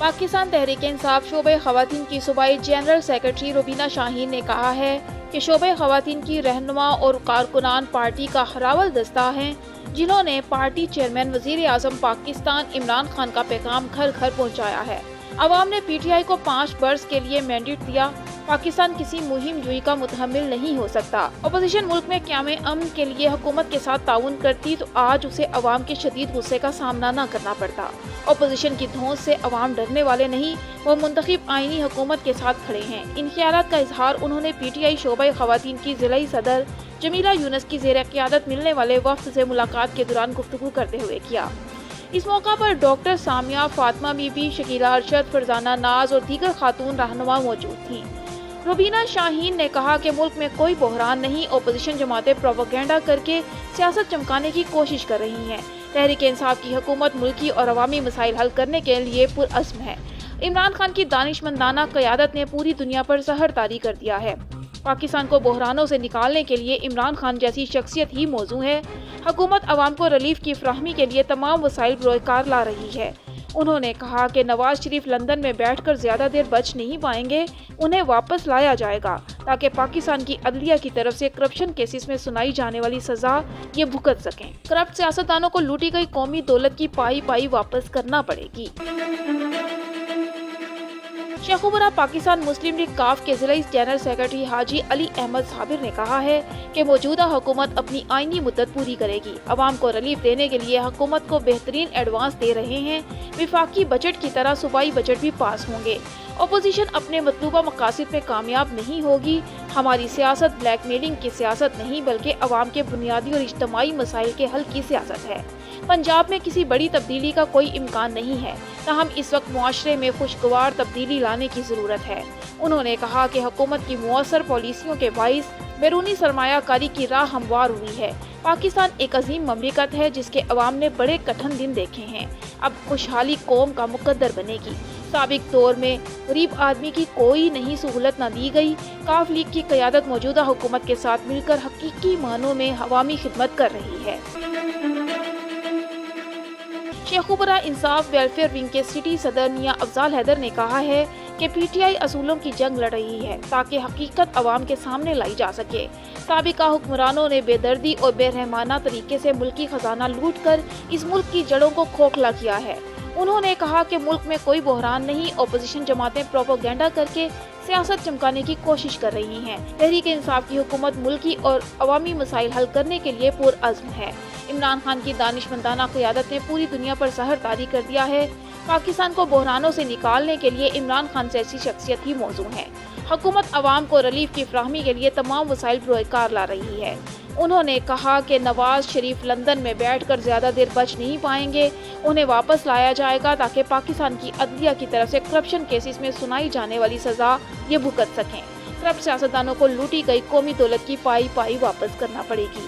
پاکستان تحریک انصاف شعبہ خواتین کی صوبائی جنرل سیکرٹری روبینہ شاہین نے کہا ہے کہ شعبہ خواتین کی رہنما اور کارکنان پارٹی کا راول دستہ ہیں، جنہوں نے پارٹی چیئرمین وزیر اعظم پاکستان عمران خان کا پیغام گھر گھر پہنچایا ہے۔ عوام نے پی ٹی آئی کو 5 برس کے لیے مینڈیٹ دیا۔ پاکستان کسی مہم جوئی کا متحمل نہیں ہو سکتا۔ اپوزیشن ملک میں قیام امن کے لیے حکومت کے ساتھ تعاون کرتی تو آج اسے عوام کے شدید غصے کا سامنا نہ کرنا پڑتا۔ اپوزیشن کی دھونس سے عوام ڈرنے والے نہیں، وہ منتخب آئینی حکومت کے ساتھ کھڑے ہیں۔ ان خیالات کا اظہار انہوں نے پی ٹی آئی شعبہ خواتین کی ضلعی صدر جمیلہ یونس کی زیر قیادت ملنے والے وفد سے ملاقات کے دوران گفتگو کرتے ہوئے کیا۔ اس موقع پر ڈاکٹر سامیہ، فاطمہ بی بی، شکیلہ ارشد، فرزانہ ناز اور دیگر خاتون رہنما موجود تھیں۔ روبینہ شاہین نے کہا کہ ملک میں کوئی بحران نہیں، اپوزیشن جماعتیں پروپیگنڈا کر کے سیاست چمکانے کی کوشش کر رہی ہیں۔ تحریک انصاف کی حکومت ملکی اور عوامی مسائل حل کرنے کے لیے پرعزم ہے۔ عمران خان کی دانشمندانہ قیادت نے پوری دنیا پر زہر طاری کر دیا ہے۔ پاکستان کو بحرانوں سے نکالنے کے لیے عمران خان جیسی شخصیت ہی موزوں ہے۔ حکومت عوام کو ریلیف کی فراہمی کے لیے تمام وسائل بروئے کار لا رہی ہے۔ انہوں نے کہا کہ نواز شریف لندن میں بیٹھ کر زیادہ دیر بچ نہیں پائیں گے، انہیں واپس لایا جائے گا تاکہ پاکستان کی عدلیہ کی طرف سے کرپشن کیسز میں سنائی جانے والی سزا یہ بھگت سکیں۔ کرپٹ سیاستدانوں کو لوٹی گئی قومی دولت کی پائی پائی واپس کرنا پڑے گی۔ شیخوپورہ پاکستان مسلم لیگ کاف کے ضلعی جنرل سیکرٹری حاجی علی احمد صابر نے کہا ہے کہ موجودہ حکومت اپنی آئینی مدت پوری کرے گی۔ عوام کو ریلیف دینے کے لیے حکومت کو بہترین ایڈوانس دے رہے ہیں۔ وفاقی بجٹ کی طرح صوبائی بجٹ بھی پاس ہوں گے۔ اپوزیشن اپنے مطلوبہ مقاصد میں کامیاب نہیں ہوگی۔ ہماری سیاست بلیک میلنگ کی سیاست نہیں بلکہ عوام کے بنیادی اور اجتماعی مسائل کے حل کی سیاست ہے۔ پنجاب میں کسی بڑی تبدیلی کا کوئی امکان نہیں ہے، تاہم اس وقت معاشرے میں خوشگوار تبدیلی لانے کی ضرورت ہے۔ انہوں نے کہا کہ حکومت کی مؤثر پالیسیوں کے باعث بیرونی سرمایہ کاری کی راہ ہموار ہوئی ہے۔ پاکستان ایک عظیم مملکت ہے جس کے عوام نے بڑے کٹھن دن دیکھے ہیں۔ اب خوشحالی قوم کا مقدر بنے گی۔ سابق دور میں غریب آدمی کی کوئی نہیں سہولت نہ دی گئی۔ کاف لیگ کی قیادت موجودہ حکومت کے ساتھ مل کر حقیقی معنوں میں عوامی خدمت کر رہی ہے۔ شیخوپورہ انصاف ویلفیئر ونگ کے سٹی صدر میاں افضال حیدر نے کہا ہے کہ پی ٹی آئی اصولوں کی جنگ لڑ رہی ہے تاکہ حقیقت عوام کے سامنے لائی جا سکے۔ سابقہ حکمرانوں نے بے دردی اور بے رحمانہ طریقے سے ملکی خزانہ لوٹ کر اس ملک کی جڑوں کو کھوکھلا کیا ہے۔ انہوں نے کہا کہ ملک میں کوئی بحران نہیں، اپوزیشن جماعتیں پروپیگنڈا کر کے سیاست چمکانے کی کوشش کر رہی ہیں۔ تحریک انصاف کی حکومت ملکی اور عوامی مسائل حل کرنے کے لیے پرعزم ہے۔ عمران خان کی دانشمندانہ قیادت نے پوری دنیا پر زہر طاری کر دیا ہے۔ پاکستان کو بحرانوں سے نکالنے کے لیے عمران خان جیسی شخصیت ہی موزوں ہے۔ حکومت عوام کو ریلیف کی فراہمی کے لیے تمام وسائل بروئے کار لا رہی ہے۔ انہوں نے کہا کہ نواز شریف لندن میں بیٹھ کر زیادہ دیر بچ نہیں پائیں گے، انہیں واپس لایا جائے گا تاکہ پاکستان کی عدلیہ کی طرف سے کرپشن کیسز میں سنائی جانے والی سزا یہ بھگت سکیں۔ کرپٹ سیاستدانوں کو لوٹی گئی قومی دولت کی پائی پائی واپس کرنا پڑے گی۔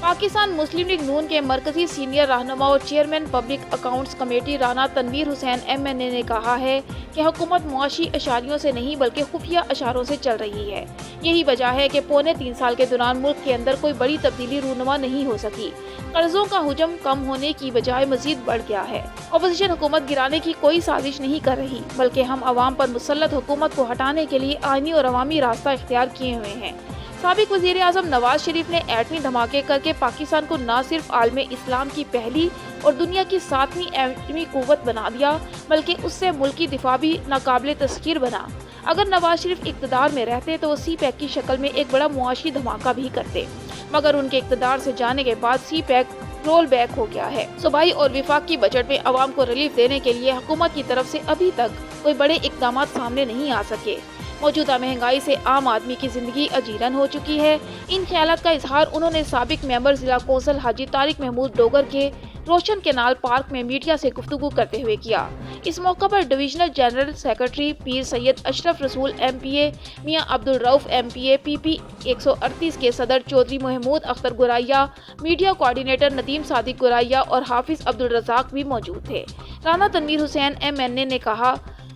پاکستان مسلم لیگ نون کے مرکزی سینئر رہنما اور chairman public accounts committee Rana Tanveer Hussain M N A نے کہا ہے کہ حکومت معاشی اشاریوں سے نہیں بلکہ خفیہ اشاروں سے چل رہی ہے۔ یہی وجہ ہے کہ پونے 3 سال کے دوران ملک کے اندر کوئی بڑی تبدیلی رونما نہیں ہو سکی۔ قرضوں کا حجم کم ہونے کی بجائے مزید بڑھ گیا ہے۔ اپوزیشن حکومت گرانے کی کوئی سازش نہیں کر رہی بلکہ ہم عوام پر مسلط حکومت کو ہٹانے کے لیے آئینی اور عوامی راستہ اختیار کیے ہوئے ہیں۔ سابق وزیر اعظم نواز شریف نے ایٹمی دھماکے کر کے پاکستان کو نہ صرف عالم اسلام کی پہلی اور دنیا کی 7ویں ایٹمی قوت بنا دیا بلکہ اس سے ملکی دفاع بھی ناقابل تسخیر بنا۔ اگر نواز شریف اقتدار میں رہتے تو وہ سی پیک کی شکل میں ایک بڑا معاشی دھماکہ بھی کرتے، مگر ان کے اقتدار سے جانے کے بعد سی پیک رول بیک ہو گیا ہے۔ صوبائی اور وفاقی بجٹ میں عوام کو ریلیف دینے کے لیے حکومت کی طرف سے ابھی تک کوئی بڑے اقدامات سامنے نہیں آ سکے۔ موجودہ مہنگائی سے عام آدمی کی زندگی اجیرن ہو چکی ہے۔ ان خیالات کا اظہار انہوں نے سابق ممبر ضلع کونسل حاجی طارق محمود ڈوگر کے روشن کینال پارک میں میڈیا سے گفتگو کرتے ہوئے کیا۔ اس موقع پر ڈویژنل جنرل سیکرٹری پیر سید اشرف رسول ایم پی اے، میاں عبدالرؤف ایم پی اے، پی پی 138 کے صدر چودھری محمود اختر گوریا، میڈیا کوارڈینیٹر ندیم صادق گوریا اور حافظ عبدالرزاق بھی موجود تھے۔ Rana Tanveer Hussain M N A نے کہا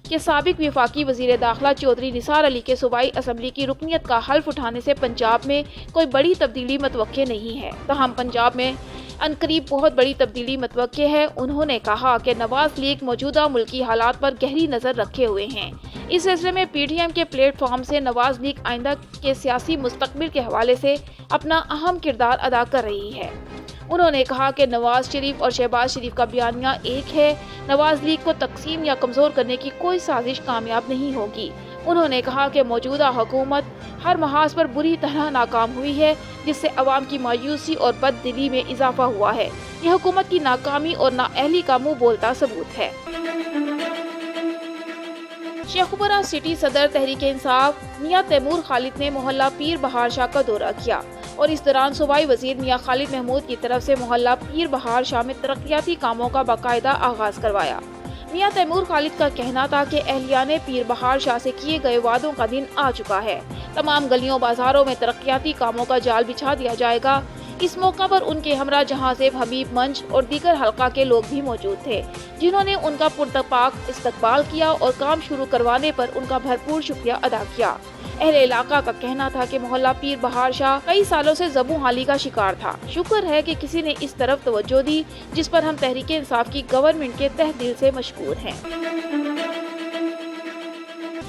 کہ سابق وفاقی وزیر داخلہ چودھری نثار علی کے صوبائی اسمبلی کی رکنیت کا حلف اٹھانے سے پنجاب میں کوئی بڑی تبدیلی متوقع نہیں ہے، تاہم پنجاب میں अनकरीब बहुत बड़ी तब्दीली मतवक्के है। उन्होंने कहा कि नवाज लीग मौजूदा मुल्की हालात पर गहरी नज़र रखे हुए हैं। इस सिलसिले में पीटीएम के प्लेटफॉर्म से नवाज लीग आइंदा के सियासी मुस्तकबिल के हवाले से अपना अहम किरदार अदा कर रही है। उन्होंने कहा कि नवाज शरीफ और शहबाज शरीफ का बयानिया एक है। नवाज लीग को तकसीम या कमज़ोर करने की कोई साजिश कामयाब नहीं होगी। उन्होंने कहा कि मौजूदा हुकूमत हर महाज पर बुरी तरह नाकाम हुई है, जिससे अवाम की मायूसी और बददिली में इजाफा हुआ है। यह हुकूमत की नाकामी और नाअहली का मुंह बोलता सबूत है। शेखुपुरा सिटी सदर तहरीक इंसाफ मियां तैमूर खालिद ने मोहल्ला पीर बहार शाह का दौरा किया और इस दौरान सूबाई वजीर मियां खालिद महमूद की तरफ से मोहल्ला पीर बहार शाह में तरक्याती कामों का बाकायदा आगाज करवाया। मियां तैमूर खालिद का कहना था कि अहलियाने पीर बहार शाह से किए गए वादों का दिन आ चुका है। तमाम गलियों बाजारों में तरक्याती कामों का जाल बिछा दिया जाएगा। इस मौका पर उनके हमरा जहांसेब हबीब मंच और दीगर हल्का के लोग भी मौजूद थे, जिन्होंने उनका पुरतपाक इस्तकबाल किया और काम शुरू करवाने पर उनका भरपूर शुक्रिया अदा किया। अहले इलाका का कहना था कि मोहल्ला पीर बहार शाह कई सालों से ज़बू हाली का शिकार था। शुक्र है कि किसी ने इस तरफ तवज्जो दी, जिस पर हम तहरीक इंसाफ की गवर्नमेंट के तहे दिल से मशकूर हैं।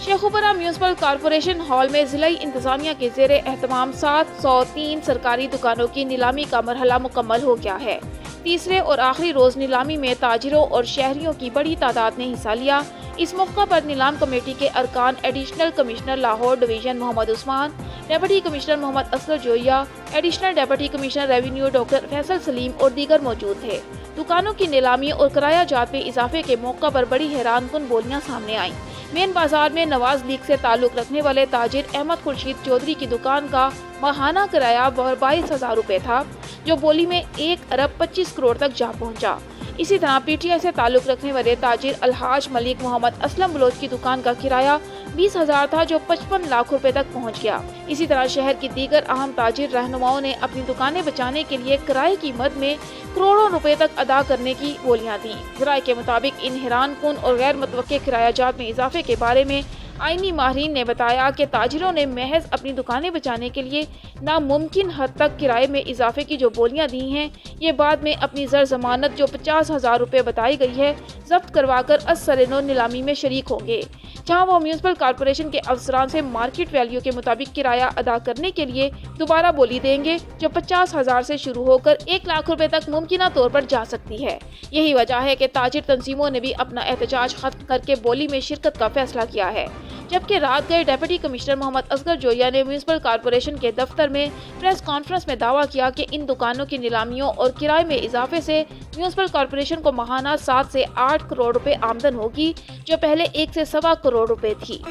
शेखुपुरा म्यूनसिपल कॉरपोरेशन हॉल में जिलाई इंतजामिया के ज़ेरे एहतमाम 703 सरकारी दुकानों की नीलामी का मरहला मुकम्मल हो गया है। तीसरे और आखिरी रोज नीलामी में ताजिरों और शहरियों की बड़ी तादाद ने हिस्सा लिया। इस मौका पर नीलाम कमेटी के अरकान additional commissioner Lahore division Mohammad Usman, deputy commissioner Mohammad Asghar Joya, additional deputy commissioner revenue doctor Faisal Saleem और दीगर मौजूद थे। दुकानों की नीलामी और किराया जात में इजाफे के मौका पर बड़ी हैरानकुन बोलियां सामने आईं। मेन बाजार में नवाज लीग से ताल्लुक रखने वाले ताजिर अहमद खुर्शीद चौधरी की दुकान का माहाना किराया 22,000 रुपए था, जो बोली में 1 अरब 25 करोड़ तक जा पहुंचा। इसी तरह पीटीआई से ताल्लुक रखने वाले ताजिर अलहाज मलिक मोहम्मद असलम बलोच की दुकान का किराया 20,000 था, जो 55 लाख रुपए तक पहुंच गया। इसी तरह शहर की दीगर अहम ताजिर रहनुमाओं ने अपनी दुकानें बचाने के लिए किराए की मद में करोड़ों रुपए तक अदा करने की बोलियां दी। जराये के मुताबिक इन हैरानकुन और गैर मुतवक्के किराया जात में इजाफे के बारे में आईनी माहिरीन ने बताया कि ताजिरों ने महज अपनी दुकानें बचाने के लिए नामुमकिन हद तक किराए में इजाफे की जो बोलियां दी हैं, ये बाद में अपनी जर जमानत जो 50,000 रुपए बताई गई है जब्त करवाकर असरनो नीलामी में शरीक होंगे, जहां वो म्यूनसिपल कॉरपोरेशन के अफसरान से मार्केट वैल्यू के मुताबिक किराया अदा करने के लिए दोबारा बोली देंगे, जो 50,000 से शुरू होकर 1 लाख रुपए तक मुमकिन तौर पर जा सकती है। यही वजह है कि ताजिर तंजीमों ने भी अपना एहतजाज खत्म करके बोली में शिरकत का फैसला किया है। जबकि रात गए डिप्टी कमिश्नर मोहम्मद असगर जोया ने म्यूनसिपल कॉरपोरेशन के दफ्तर में प्रेस कॉन्फ्रेंस में दावा किया कि इन दुकानों की नीलामियों और किराए में इजाफे से म्यूनसिपल कॉरपोरेशन को माहाना 7 से 8 करोड़ रुपए आमदन होगी, जो पहले 1 से सवा करोड़ रुपए थी।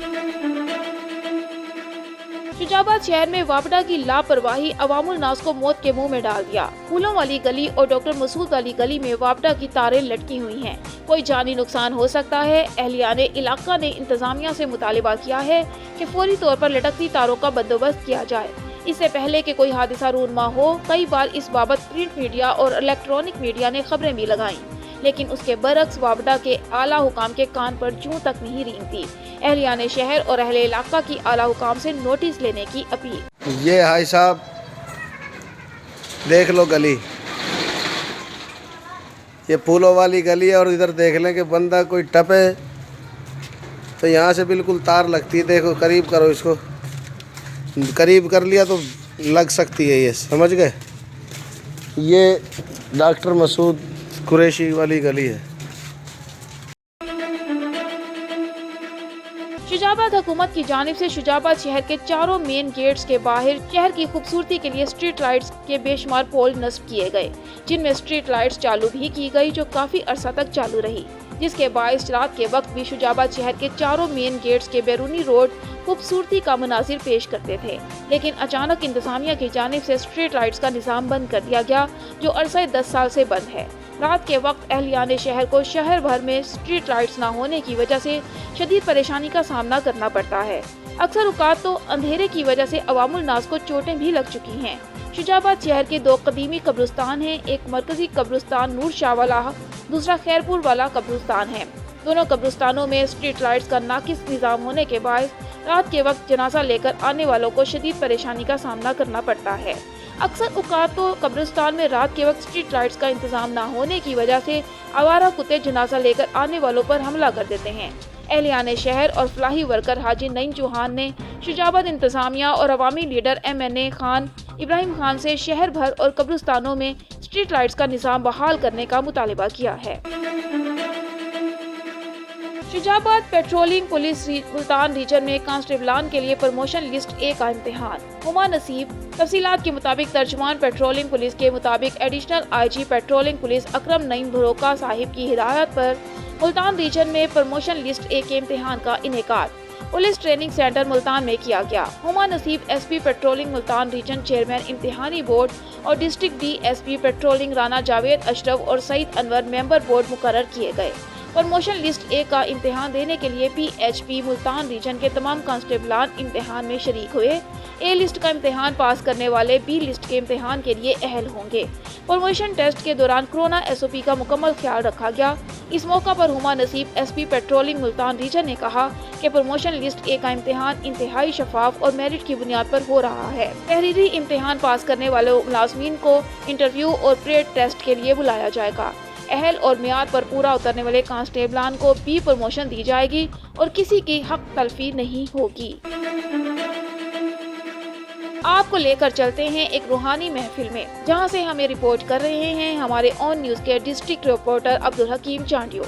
शुजाबाद शहर में वापडा की लापरवाही अवामुल नास को मौत के मुंह में डाल दिया। फूलों वाली गली और डॉक्टर मसूद वाली गली में वापडा की तारें लटकी हुई हैं। कोई जानी नुकसान हो सकता है। अहलियाने इलाका ने इंतजामिया से मुतालिबा किया है कि फौरी तौर पर लटकती तारों का बंदोबस्त किया जाए, इससे पहले कि कोई हादसा रूनमा हो। कई बार इस बाबत प्रिंट मीडिया और इलेक्ट्रॉनिक मीडिया ने खबरें भी लगाईं, लेकिन उसके बरक्स वापडा के आला हुकाम के कान पर जूं तक नहीं रेंगती। अहलियाने शहर और अहले इलाका की आला हुकाम से नोटिस लेने की अपील। ये हाई साहब देख लो गली, ये फूलों वाली गली है और इधर देख लें कि बंदा कोई टपे तो यहाँ से बिल्कुल तार लगती है। देखो करीब करो इसको, करीब कर लिया तो लग सकती है। ये समझ गए, ये डॉक्टर मसूद कुरैशी वाली गली है। शुजाबाद हुकूमत की जानिब से शुजाबाद शहर के चारों मेन गेट्स के बाहर शहर की खूबसूरती के लिए स्ट्रीट लाइट्स के बेशुमार पोल नस्ब किए गए, जिनमें स्ट्रीट लाइट्स चालू भी की गई, जो काफी अरसा तक चालू रही, जिसके बायस रात के वक्त भी शुजाबाद शहर के चारों मेन गेट्स के बैरूनी रोड खूबसूरती का मुनाजिर पेश करते थे। लेकिन अचानक इंतजामिया की जानिब से स्ट्रीट लाइट्स का निज़ाम बंद कर दिया गया, जो अरसा 10 साल से बंद है। रात के वक्त अहलियाने शहर को शहर भर में स्ट्रीट लाइट्स न होने की वजह से शदीद परेशानी का सामना करना पड़ता है। अक्सर औकात तो अंधेरे की वजह से अवामुल नास को चोटें भी लग चुकी हैं। शुजाबाद शहर के 2 कदीमी कब्रिस्तान हैं, एक मरकजी कब्रिस्तान नूर शाह वाला, दूसरा खैरपुर वाला कब्रिस्तान है। दोनों कब्रिस्तानों में स्ट्रीट लाइट्स का नाकिस निज़ाम होने के बायस रात के वक्त जनाजा लेकर आने वालों को शदीद परेशानी का सामना करना पड़ता है। अक्सर औकात तो कब्रिस्तान में रात के वक्त स्ट्रीट लाइट्स का इंतजाम न होने की वजह से आवारा कुत्ते जनाजा लेकर आने वालों पर हमला कर देते हैं। एहलियान शहर और फलाही वर्कर हाजी नईम चौहान ने शुजाबाद इंतजामिया और अवामी लीडर MNA खान इब्राहिम खान से शहर भर और कब्रिस्तानों में स्ट्रीट लाइट्स का निज़ाम बहाल करने का मुतालिबा किया है। Shujabad patrolling police Multan region में कांस्टेबलान के लिए प्रमोशन लिस्ट A का इम्तिहान। हुमा नसीब तफसीलात के मुताबिक तर्जुमान पेट्रोलिंग पुलिस के मुताबिक additional IG patrolling police Akram Naeem Bharoka साहिब की हिदायत पर मुल्तान रीजन में प्रमोशन लिस्ट A के इम्तिहान का इनेकाद पुलिस ट्रेनिंग सेंटर मुल्तान में किया गया। Huma Naseeb SP patrolling Multan region chairman इम्तिहानी बोर्ड और district DSP patrolling Rana Javed Ashraf और सईद अनवर मेंबर बोर्ड मुकर्रर किए गए। प्रमोशन लिस्ट A का इम्तिहान देने के लिए PHP मुल्तान रीजन के तमाम कांस्टेबलान इम्तिहान में शरीक हुए। A लिस्ट का इम्तिहान पास करने वाले B लिस्ट के इम्तिहान के लिए अहल होंगे। प्रमोशन टेस्ट के दौरान कोरोना SOP का मुकम्मल ख्याल रखा गया। इस मौका पर Huma Naseeb SP patrolling Multan reason ने कहा कि प्रमोशन लिस्ट A का इम्तिहान इंतहाई शफाफ और मेरिट की बुनियाद पर हो रहा है। तहरीरी इम्तिहान पास करने वाले मुलाजमीन को इंटरव्यू और प्रेड टेस्ट के लिए बुलाया जाएगा। अहल और मियाद पर पूरा उतरने वाले कांस्टेबलान को B प्रमोशन दी जाएगी और किसी की हक तलफी नहीं होगी। आपको लेकर चलते हैं एक रूहानी महफिल में, जहां से हमें रिपोर्ट कर रहे हैं हमारे ऑन न्यूज के डिस्ट्रिक्ट रिपोर्टर अब्दुल हकीम चांडियो।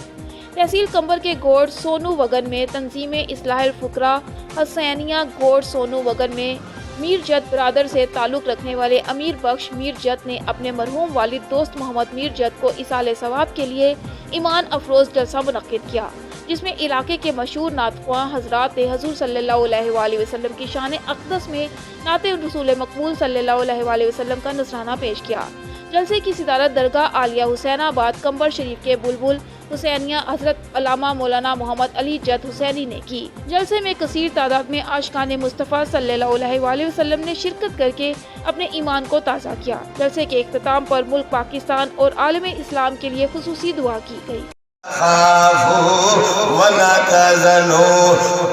तहसील कंबर के गोड़ सोनू वगन में तंजीम इस्लाह फुकरा हसैनिया गोड़ सोनू वगन में मीर जद बरादर से ताल्लुक़ रखने वाले अमीर बख्श मीर जद ने अपने मरहूम वालिद दोस्त मोहम्मद मीर जद को इसाले सवाब के लिए ईमान अफरोज़ जलसा मुनक्किद किया, जिसमें इलाके के मशहूर नातख्वां हज़रात ने हुज़ूर सल्लल्लाहु अलैहि वसल्लम की शान अक़दस में नाते रसूल मक़बूल सल्लल्लाहु अलैहि वसल्लम का नजराना पेश किया। जलसे की सदारत दरगाह आलिया हुसैनाबाद कंबर शरीफ के बुलबुल हुसैनिया हजरत अल्लामा मौलाना मोहम्मद अली जद हुसैनी ने की। जलसे में कसीर तादाद में आशिकाने मुस्तफ़ा सल्लल्लाहु अलैहि वसल्लम ने शिरकत करके अपने ईमान को ताज़ा किया। जलसे के इख्तिताम पर मुल्क पाकिस्तान और आलम इस्लाम के लिए खुसूसी दुआ की गई। वला तज़नो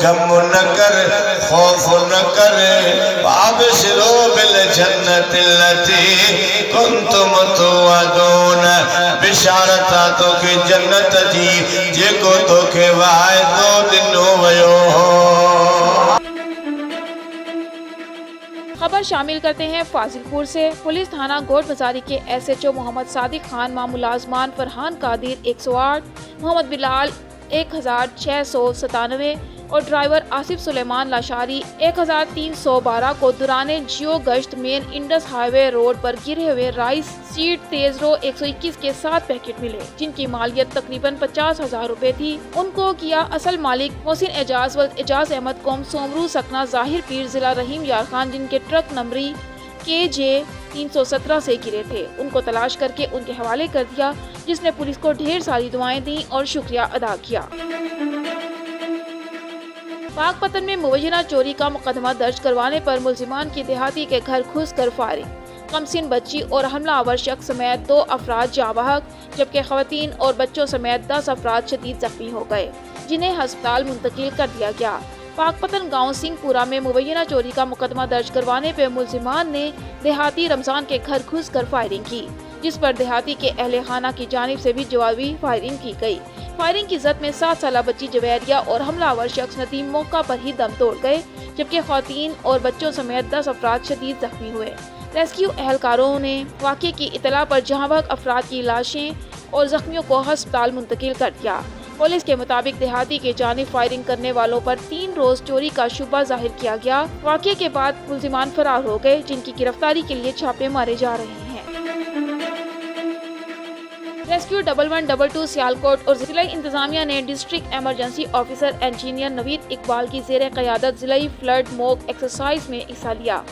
गम न कर खौफ न कर वाबशिरो बिल जन्नतिल्लती कुंतुम तुअदून बिशारत तो के जन्नत जी जेको तो के वायदो दिनो वयो खबर शामिल करते हैं फाजिलपुर से। पुलिस थाना गोड बाजारी के SHO मोहम्मद सादिक खान मुलाजमान फरहान कादिर 108, मोहम्मद बिलाल 1697 और ड्राइवर आसिफ सुलेमान लाशारी 1312 को दौराने जियो गश्त मेन इंडस हाईवे रोड पर गिरे हुए राइस सीड तेजरो 121 के 7 पैकेट मिले, जिनकी मालियत तकरीबन 50,000 रुपए थी। उनको किया असल मालिक मोहसिन एजाज व एजाज अहमद कौम सोमरू सकना जाहिर पीर जिला रहीम यार खान, जिनके ट्रक नंबरी KJ 317 से गिरे थे। उनको तलाश करके उनके हवाले कर दिया, जिसने पुलिस को ढेर सारी दुआएं दी और शुक्रिया अदा किया। पाकपतन में मुबैना चोरी का मुकदमा दर्ज करवाने पर मुलजिमान की देहाती के घर घुस कर फायरिंग, कमसिन बच्ची और हमलावर शख्स समेत 2 अफराद जाँ बहक, जबकि खवातीन और बच्चों समेत 10 अफराद शदीद जख्मी हो गए, जिन्हें हस्पताल मुंतकिल कर दिया गया। पाकपतन गांव सिंहपुरा में मुबैना चोरी का मुकदमा दर्ज करवाने पर मुलजिमान ने देहाती रमजान के घर घुस कर फायरिंग की, जिस पर देहाती के अहले खाना की जानिब से भी जवाबी फायरिंग की गई। फायरिंग की जद में 7 साल बच्ची जवेरिया और हमलावर शख्स नदीम मौका पर ही दम तोड़ गए, जबकि खवातीन और बच्चों समेत 10 अफराद शदीद जख्मी हुए। रेस्क्यू एहलकारों ने वाक़े की इतला पर जहाँ बहक अफराद की लाशें और जख्मियों को हस्पताल मुंतकिल कर दिया। पुलिस के मुताबिक देहाती के जानिब फायरिंग करने वालों पर 3 रोज चोरी का शुबा जाहिर किया गया। वाक़े के बाद मुलजिमान फरार हो गए, जिनकी गिरफ्तारी के लिए छापे मारे जा रहे हैं। रेस्क्यू 1122 सियालकोट और जिला इंतजामिया ने district emergency officer engineer Naveed Iqbal की ज़ेर क़यादत जिलाई फ्लड मॉक एक्सरसाइज में हिस्सा लिया।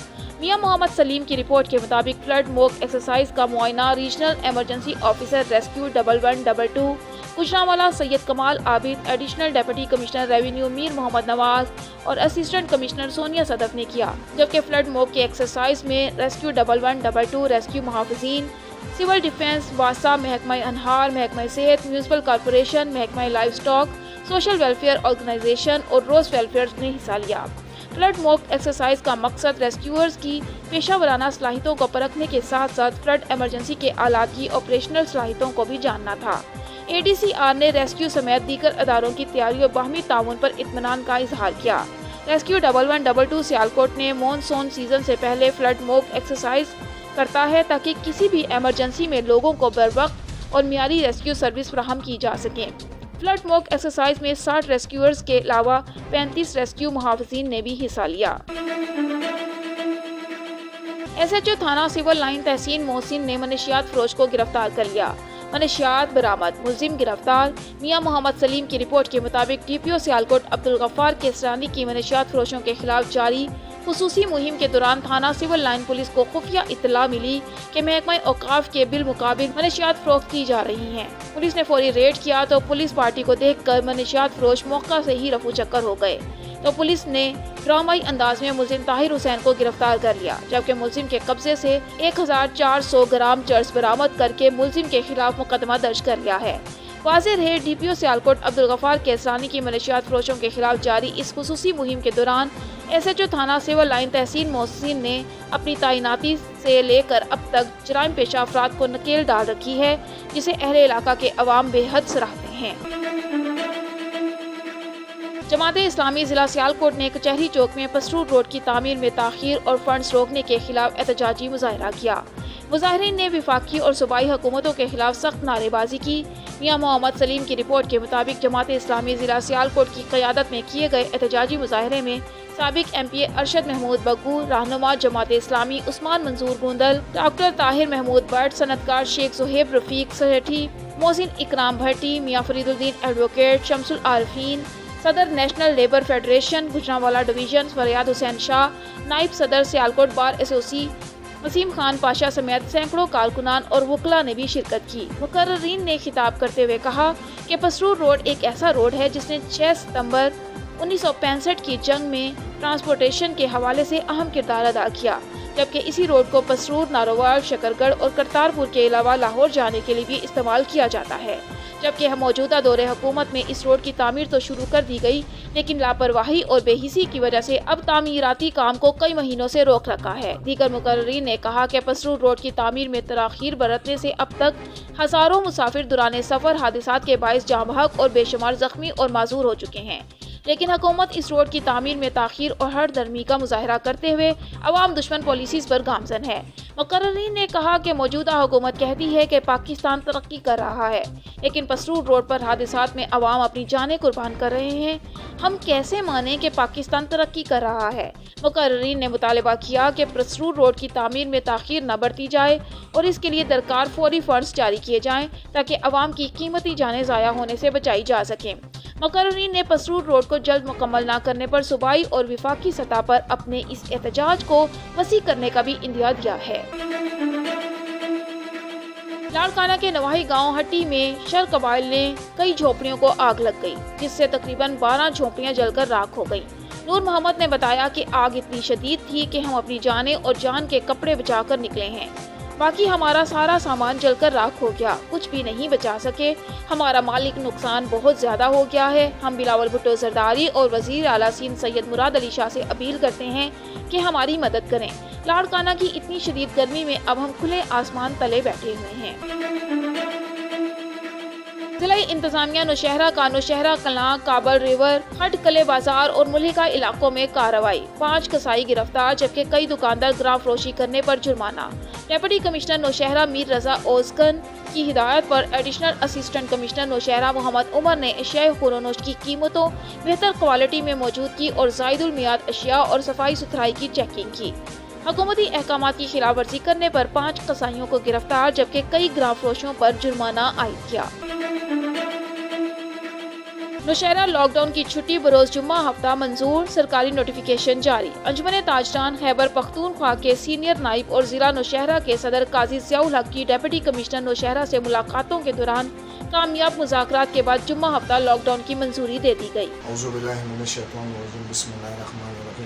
मियां मोहम्मद सलीम की रिपोर्ट के मुताबिक फ्लड मॉक एक्सरसाइज का मुआयना regional emergency officer rescue 1122 Gujranwala Syed Kamal Abid, additional deputy commissioner revenue Mir Mohammad Nawaz और असिस्टेंट कमिश्नर सोनिया सदफ ने किया। जबकि फ्लड मॉक की एक्सरसाइज में रेस्क्यू 1122 रेस्क्यू मुहाफिजीन, सिविल डिफेंस, वासा, महकमा अनहार, महकमा सेहत, म्यूनसिपल कॉरपोरेशन, महकमा livestock, social welfare organisation और रोज वेलफेयर ने हिस्सा लिया। फ्लड मॉक एक्सरसाइज का मकसद रेस्क्यूअर्स की पेशा वराना सलाहियतों को परखने के साथ साथ फ्लड एमरजेंसी के आलात की ऑपरेशनल सलाहियतों को भी जानना था। ADCR ने रेस्क्यू समेत दीगर अदारों की तैयारी और बाहमी ताउन पर इत्मीनान का इजहार किया। रेस्क्यू 1122 सियालकोट ने मॉनसून सीजन से पहले फ्लड मॉक एक्सरसाइज करता है ताकि किसी भी एमरजेंसी में लोगों को बरवक्त और मियारी रेस्क्यू सर्विस फराहम की जा सके। फ्लड मॉक एक्सरसाइज में 60 रेस्क्यूअर्स के अलावा 35 रेस्क्यू मुहाफिजीन ने भी हिस्सा लिया। SHO थाना सिविल लाइन तहसीन मोहसिन ने मनशियात फरोश को गिरफ्तार कर लिया। मनशियात बरामद, मुलजिम गिरफ्तार। मियां मोहम्मद सलीम की रिपोर्ट के मुताबिक DPO सियालकोट अब्दुल गफ्फार केसरानी की मनशियात फरोशों के खिलाफ जारी खुसूसी मुहिम के दौरान थाना सिविल लाइन पुलिस को खुफिया इत्तला मिली कि महकमा औकाफ के बिल मुकाबिल मनशियात फरोख्त की जा रही हैं। पुलिस ने फौरी रेड किया तो पुलिस पार्टी को देखकर मनशियात फरोश मौका से ही रफू चक्कर हो गए तो पुलिस ने ड्रामाई अंदाज में मुलजिम ताहिर हुसैन को गिरफ्तार कर लिया, जबकि मुलजिम के कब्जे से 1400 ग्राम चर्स बरामद करके मुलजिम के खिलाफ मुकदमा दर्ज कर लिया है। वाज़ेह रहे DPO सियालकोट अब्दुल गफ्फार केसरानी की मनशियात फरोशों के खिलाफ जारी इस खुसूसी मुहिम के दौरान SHO थाना सिविल लाइन तहसीन मोहसिन ने अपनी तैनाती से लेकर अब तक जराइम पेशा अफराद को नकेल डाल रखी है, जिसे अहले इलाका के अवाम बेहद सराहते हैं। जमाते इस्लामी जिला सियालकोट ने कचहरी चौक में पसरू रोड की तामीर में ताखीर और फंड्स रोकने के खिलाफ एहतजाजी मुजाहरा किया। मुजाहिरीन ने वफाकी और सूबाई हुकूमतों के खिलाफ सख्त नारेबाजी की। मियां मोहम्मद सलीम की रिपोर्ट के मुताबिक जमाते इस्लामी जिला सियालकोट की क़यादत में किए गए एहतजाजी मुजाहरे में साबिक MPA अरशद महमूद बग्गू, रहनुमा जमाते इस्लामी उस्मान मंजूर गुंदल, डॉक्टर ताहिर महमूद भट्ट, सनतकार शेख ज़ुहैब रफीक सेठी, मोहसिन इकराम भट्टी, मियां फरीदुद्दीन एडवोकेट, शमसुल आरिफीन, सदर national labour federation Gujranwala division फरियाद हुसैन शाह, नाइब सदर सियालकोट बार एसोसी वसीम खान पाशा समेत सैकड़ों कारकुनान और वकला ने भी शिरकत की। मुकर्ररीन ने खिताब करते हुए कहा कि पसरूर रोड एक ऐसा रोड है जिसने 6 सितंबर 1965 की जंग में ट्रांसपोर्टेशन के हवाले से अहम किरदार अदा किया, जबकि इसी रोड को पसरूर, नारोवाल, शकरगढ़ और करतारपुर के अलावा लाहौर जाने के लिए भी इस्तेमाल किया जाता है। जबकि मौजूदा दौरे हुकूमत में इस रोड की तामीर तो शुरू कर दी गई, लेकिन लापरवाही और बेहिसी की वजह से अब तामीराती काम को कई महीनों से रोक रखा है। दीगर मुकर्ररीन ने कहा कि पसरूर रोड की तामीर में तराखीर बरतने से अब तक हजारों मुसाफिर दौरान सफर हादसात के बाइस जाँ बहक और बेशुमार जख्मी और माजूर हो चुके हैं, लेकिन हुकूमत इस रोड की तामीर में ताखीर और हर दर्मी का मुजाहरा करते हुए अवाम दुश्मन पॉलिसीज पर गामजन है। मुकर्ररीन ने कहा कि मौजूदा हुकूमत कहती है कि पाकिस्तान तरक्की कर रहा है, लेकिन पसरूर रोड पर हादसात में अवाम अपनी जानें कुर्बान कर रहे हैं। हम कैसे माने कि पाकिस्तान तरक्की कर रहा है? मुकर्ररीन ने मुतालबा किया कि पसरूर रोड की तामीर में ताखीर न बरती जाए और इसके लिए दरकार फौरी फंड्स जारी किए जाएं ताकि अवाम की कीमती जानें ज़ाया होने से बचाई जा सकें। मुकर्ररीन ने पसरूर रोड को जल्द मुकम्मल न करने पर सूबाई और वफाकी सतह पर अपने इस एहतजाज को वसी करने का भी इंदिया दिया है। लाड़काना के नवाही गांव हट्टी में शर कबाइल ने कई झोपड़ियों को आग लग गई, जिससे तकरीबन 12 झोपड़ियां जलकर राख हो गईं। नूर मोहम्मद ने बताया कि आग इतनी शदीद थी कि हम अपनी जानें और जान के कपड़े बचाकर निकले हैं, बाकी हमारा सारा सामान जलकर राख हो गया, कुछ भी नहीं बचा सके। हमारा मालिक नुकसान बहुत ज्यादा हो गया है। हम बिलावल भुट्टो जरदारी और वजीर आला सिंध सैयद मुराद अली शाह से अपील करते हैं कि हमारी मदद करें। लाड़काना की इतनी शदीद गर्मी में अब हम खुले आसमान तले बैठे हुए हैं। जिला इंतजामिया नौशहरा का नौशहरा कलां, काबल रिवर, खट कले बाजार और मुल्हिका इलाकों में कार्रवाई, 5 कसाई गिरफ्तार, जबकि कई दुकानदार ग्राम फरोशी करने पर जुर्माना। Deputy commissioner Nowshera Mir Raza Ozkan की हिदायत पर additional assistant commissioner Nowshera Mohammad Umar ने एशियाई खुरोनोश की कीमतों, बेहतर क्वालिटी में मौजूदगी और जायदुल मियाद अशिया और सफाई सुथराई की चेकिंग की। हुकूमती अहकामात की खिलाफ वर्जी करने पर 5 कसाईयों को गिरफ्तार, जबकि कई ग्राम फरोशों पर जुर्माना आयद किया। नौशहरा लॉकडाउन की छुट्टी बरोज जुम्मा हफ्ता मंजूर, सरकारी नोटिफिकेशन जारी। अंजुमन ताजरान खैबर पख्तूनख्वा के सीनियर नाइब और जिला नौशहरा के सदर काजी ज़ियाउल हक की डेप्यूटी कमिश्नर नौशहरा से मुलाकातों के दौरान कामयाब मुज़ाकरात के बाद जुम्मा हफ्ता लॉकडाउन की मंजूरी दे दी गई।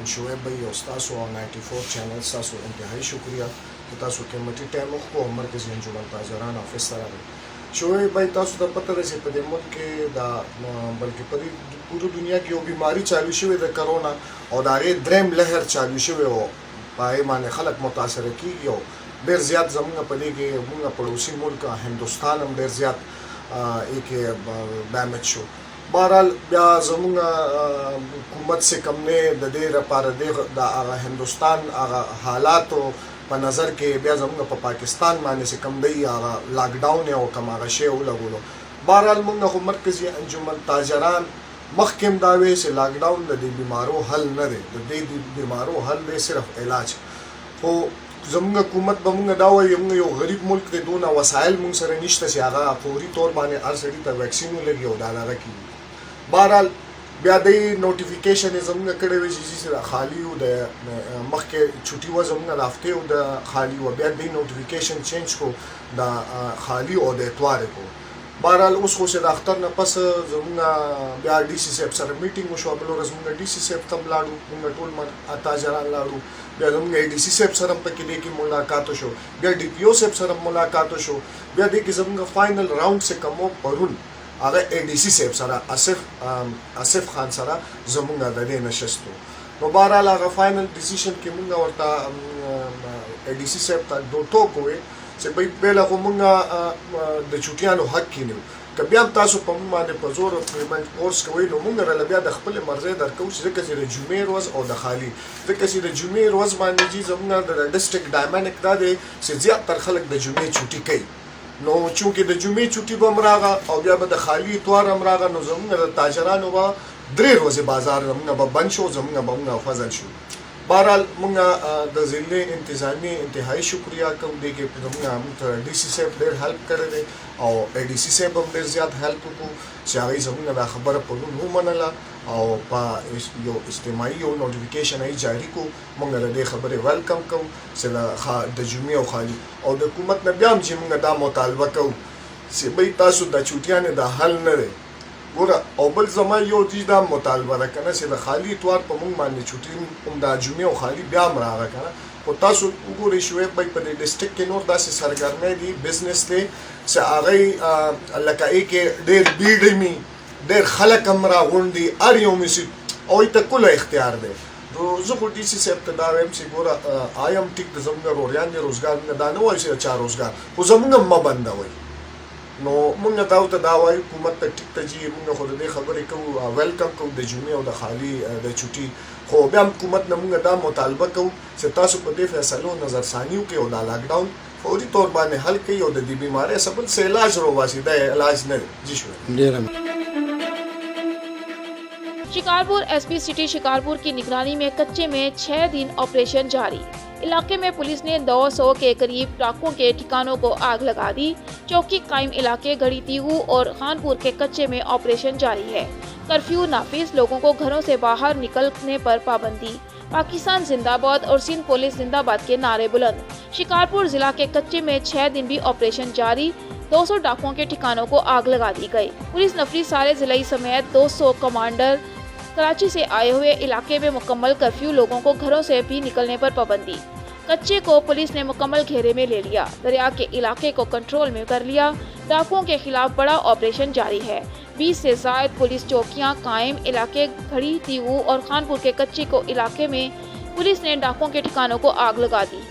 शोएब भाई उस्तासो और 94 चैनल सासो इंतहाई शुक्रिया तासो कीमती टाइम को मरकज़ी अंजुमन ताजरान ऑफिस तरह شعیب بھائی تاسو ته پته ده چې په دې ملک کې دا بلکې په دې پوره دنیا کې یو بیماری چالو شوې ده کرونا او د هغې دریم لهر چالو شوی او په هغې باندې خلک متاثره کېږي او ډېر زیات زموږ په دې کې موږ پړوسي ملک هندوستان هم ډېر زیات کې ډیمیج شو. بهرحال بیا زموږ حکومت چې کوم دی د دې لپاره د هغه هندوستان هغه حالاتو په نظر کې بیا زموږ په پاکستان باندې چې کوم دی هغه لاک ډاون او کوم هغه شی ولګولو. بهرحال موږ خو مرکزي انجمن تاجران مخکې هم دا وایي چې لاک ډاون د دې بیمارو حل نه دی، د دې بیمارو حل دی صرف علاج. خو زموږ حکومت به موږ دا وایي موږ یو غریب ملک دی، دونه وسایل موږ سره نشته چې هغه فوري طور باندې هر سړي ته ویکسین ولګي او دا دغه کېږي. بهرحال بیا د نوټیفیکیشن یې زموږ کړی وی چې خالي و د مخکې چوټي وه زموږ د هفتې و د خالي وه، بیا د نوټیفیکیشن چینج کو د خالي او د اتوارې کو. بهرحال اوس خو چې د اختر نه پس زموږ بیا ډي سي صاحب سره میټینګ وشوه، بل ورځ موږ ډي سي صاحب ته هم لاړو، موږ ټول تاجران لاړو، بیا زموږ اے ډي سي صاحب سره هم پکې دې کې ملاقات وشو، بیا ډي پي او صاحب سره هم ملاقات وشو، بیا دې کې زموږ فائنل راؤنډ چې کوم و پرون هغه اے ډي سی صاحب سره آصف خان سره زموږ د دې نشست و. نو بهرحال هغه فائنل ډیسیشن کې موږ ورته اے ډي سی صاحب ته دو ټوک وویل چې بھئی پهله خو موږ د چوټیانو حق کې نه یو، که بیا هم تاسو په موږ باندې په زور پیمنټ کورس کوئ نو موږ راله بیا د خپلې مرضۍ درکوو چې ځکه چې د جمعې ورځ او د خالي، ځکه چې د جمعې ورځ باندې جي زموږ د ډسټرکټ ډایمانک دا دی چې زیاتر خلک د جمعې چوټي کوي. نو چونکې د جمعې چوټي به هم راغه او بیا به د خالي اتوار هم راغه، نو زموږ د تاجرانو به 3 ورځې بازار زموږ به بند شو، زموږ به موږ فضل شو. بهرحال موږ د ضلع انتظامیې انتهایي شکریه کوو، دې کې زموږ ډي سي صاحب ډېر هیلپ کړی دی او اے ډي سي صاحب هم ډېر زیات هیلپ وکړو چې هغوی زموږ دا خبره په لون ومنله او په یو اجتماعي یو نوټیفیکیشن یې جاري کړو. موږ د دې خبرې ویلکم کوو چې د جمعې او خالي او د حکومت نه بیا هم چې موږ دا مطالبه کوو چې بھئی تاسو د چوټیانې دا حل نه دی ګوره. او بل زما یو چیز دا مطالبه ده که نه چې د خالي اتوار په موږ باندې چوټي هم د جمعې او خالي بیا هم راغه که نه، خو تاسو وګورئ شعیب بھائی په دې ډسټرکټ کې نور داسې سرګرمۍ دي، بزنس دی چې هغوی لکه ای کې ډېر بیډ وي، ډېر خلک هم راغونډي، هر یو مسي او ای ته کله اختیار دی. نو زه خو ډي سي صاحب ته دا وایم چې ګوره آیم ټیک د زموږ روریان دي روزګار موږ دا نه وایو چې چا روزګار، خو زموږ هم مه بندوئ. نو موږ تاسو ته دا وایو حکومت ته ټیک ته جي موږ خو د دې خبرې کوو، ویلکم کوو د جمعې او د خالي د چوټي، خو بیا هم حکومت نه موږ دا مطالبه کوو چې تاسو په دې فیصلو نظرثاني وکړئ او دا لاک ډاون فوري طور باندې حل کړئ او د دې بیمارۍ څه بل څه علاج روباسي، دا علاج نه دی. جی شکریہ. शिकारपुर एसपी सिटी शिकारपुर की निगरानी में कच्चे में 6 दिन ऑपरेशन जारी। इलाके में पुलिस ने 200 के करीब डाकुओं के ठिकानों को आग लगा दी। चौकी कायम इलाके गढ़ी तीगू और खानपुर के कच्चे में ऑपरेशन जारी है। कर्फ्यू नाफिज, लोगों को घरों से बाहर निकलने पर पाबंदी। पाकिस्तान जिंदाबाद और सिंध पुलिस जिंदाबाद के नारे बुलंद। शिकारपुर जिला के कच्चे में 6 दिन भी ऑपरेशन जारी। 200 डाकुओं के ठिकानों को आग लगा दी गई। पुलिस नफरी सारे जिले समेत 200 कमांडर कराची से आए हुए। इलाके में मुकम्मल कर्फ्यू, लोगों को घरों से भी निकलने पर पाबंदी। कच्चे को पुलिस ने मुकम्मल घेरे में ले लिया, दरिया के इलाके को कंट्रोल में कर लिया। डाकुओं के खिलाफ बड़ा ऑपरेशन जारी है। 20 से ज़ायद पुलिस चौकियां कायम। इलाके घड़ी तीगू और खानपुर के कच्चे को इलाके में पुलिस ने डाकुओं के ठिकानों को आग लगा दी।